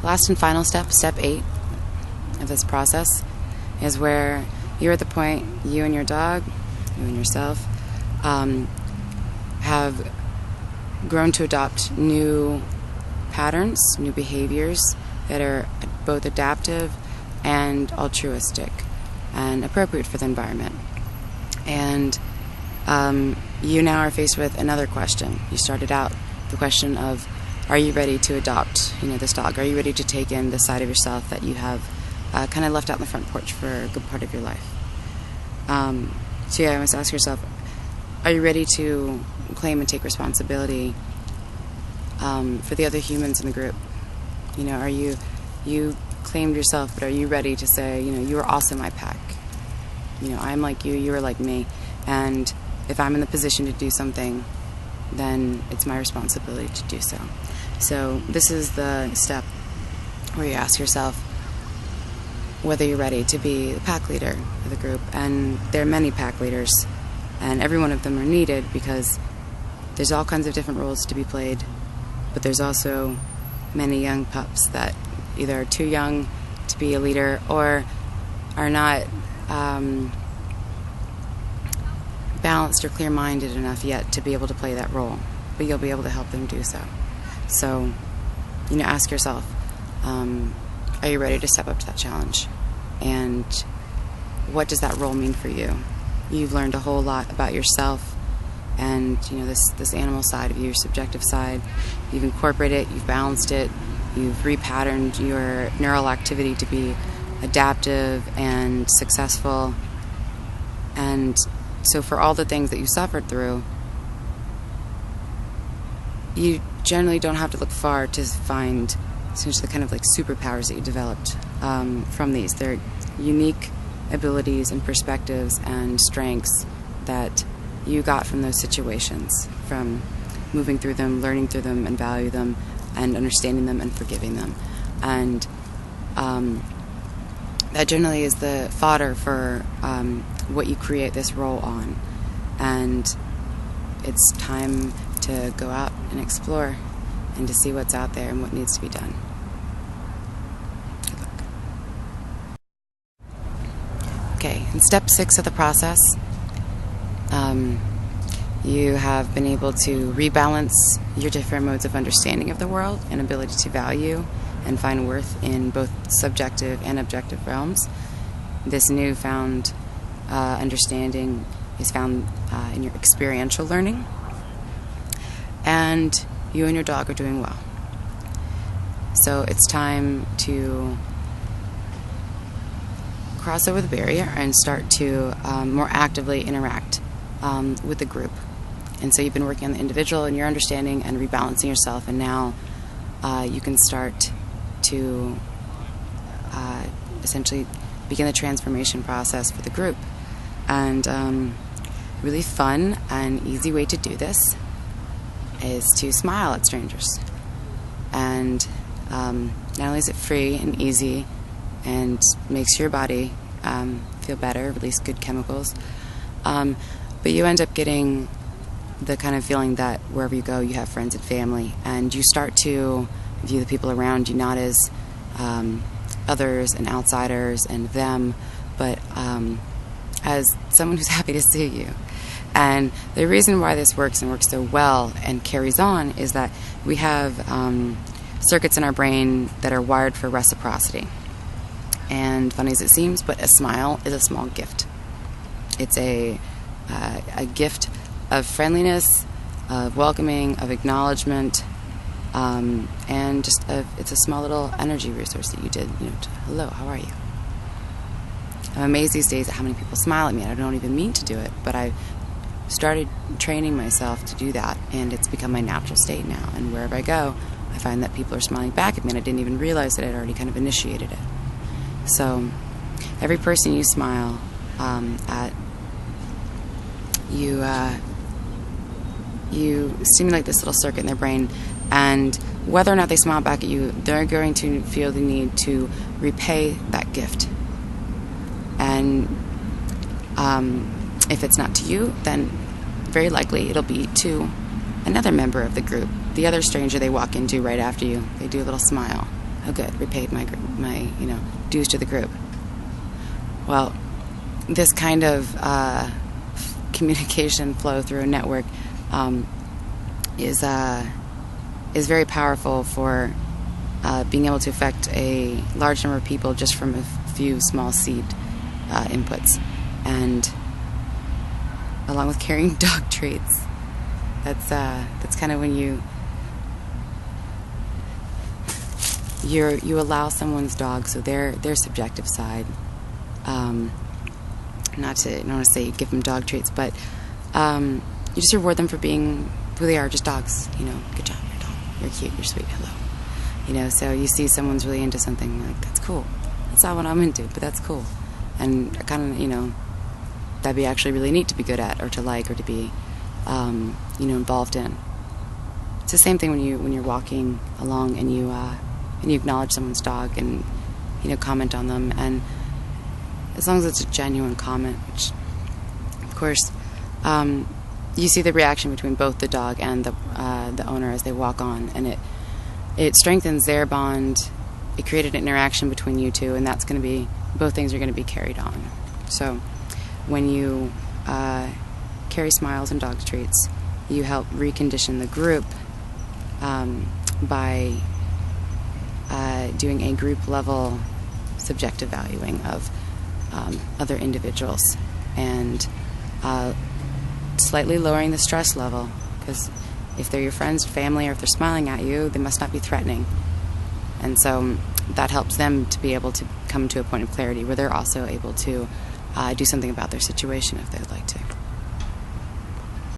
last and final step, step 8 of this process, is where you're at the point, you and your dog, you and yourself, have grown to adopt new patterns, new behaviors that are both adaptive and altruistic and appropriate for the environment. And you now are faced with another question. You started out the question of, are you ready to adopt, this dog? Are you ready to take in the side of yourself that you have kind of left out in the front porch for a good part of your life? So yeah, I must ask yourself, are you ready to claim and take responsibility for the other humans in the group? Are you claimed yourself, but are you ready to say, you are also my pack? I'm like you, you are like me, and if I'm in the position to do something, then it's my responsibility to do so. So this is the step where you ask yourself whether you're ready to be the pack leader of the group. And there are many pack leaders, and every one of them are needed because there's all kinds of different roles to be played, but there's also many young pups that either are too young to be a leader or are not balanced or clear-minded enough yet to be able to play that role, but you'll be able to help them do so. So, ask yourself, are you ready to step up to that challenge? And what does that role mean for you? You've learned a whole lot about yourself and, this animal side of you, your subjective side. You've incorporated it, you've balanced it, you've repatterned your neural activity to be adaptive and successful. And so for all the things that you suffered through, you generally don't have to look far to find essentially the kind of like superpowers that you developed from these. They're unique abilities and perspectives and strengths that you got from those situations, from moving through them, learning through them, and value them, and understanding them and forgiving them. And that generally is the fodder for what you create this role on. And it's time to go out and explore and to see what's out there and what needs to be done. Good luck. Okay, in step 6 of the process, you have been able to rebalance your different modes of understanding of the world and ability to value and find worth in both subjective and objective realms. This newfound understanding is found in your experiential learning, and you and your dog are doing well. So it's time to cross over the barrier and start to more actively interact with the group. And so you've been working on the individual and your understanding and rebalancing yourself, and now you can start to essentially begin the transformation process for the group. And really fun and easy way to do this is to smile at strangers. And not only is it free and easy and makes your body feel better, release good chemicals, but you end up getting the kind of feeling that wherever you go, you have friends and family, and you start to view the people around you not as others and outsiders and them, but as someone who's happy to see you. And the reason why this works and works so well and carries on is that we have circuits in our brain that are wired for reciprocity. And funny as it seems, but a smile is a small gift. It's a gift of friendliness, of welcoming, of acknowledgement, and just it's a small little energy resource that you did. Hello, how are you? I'm amazed these days at how many people smile at me. I don't even mean to do it, but I started training myself to do that, and it's become my natural state now. And wherever I go, I find that people are smiling back at me, and I didn't even realize that I'd already kind of initiated it. So every person you smile at, you stimulate this little circuit in their brain, and whether or not they smile back at you, they're going to feel the need to repay that gift. And if it's not to you, then very likely it'll be to another member of the group, the other stranger they walk into right after you. They do a little smile, Oh, good, repaid my dues to the group. Well, this kind of communication flow through a network is very powerful for being able to affect a large number of people just from a few small seed inputs. And along with carrying dog traits, that's kind of when you allow someone's dog, so their subjective side. Not to say you give them dog traits, but you just reward them for being who they are, just dogs. Good job, you're a dog. You're cute. You're sweet. Hello. So you see someone's really into something, you're like, that's cool. That's not what I'm into, but that's cool. And kind of, that'd be actually really neat to be good at, or to like, or to be, involved in. It's the same thing when you're walking along and you acknowledge someone's dog and comment on them, and as long as it's a genuine comment, which of course you see the reaction between both the dog and the owner as they walk on, and it strengthens their bond. It created an interaction between you two, and that's going to be, both things are going to be carried on. So when you carry smiles and dog treats, you help recondition the group by doing a group level subjective valuing of other individuals, and slightly lowering the stress level, because if they're your friends, family, or if they're smiling at you, they must not be threatening. And so that helps them to be able to come to a point of clarity where they're also able to do something about their situation if they'd like to.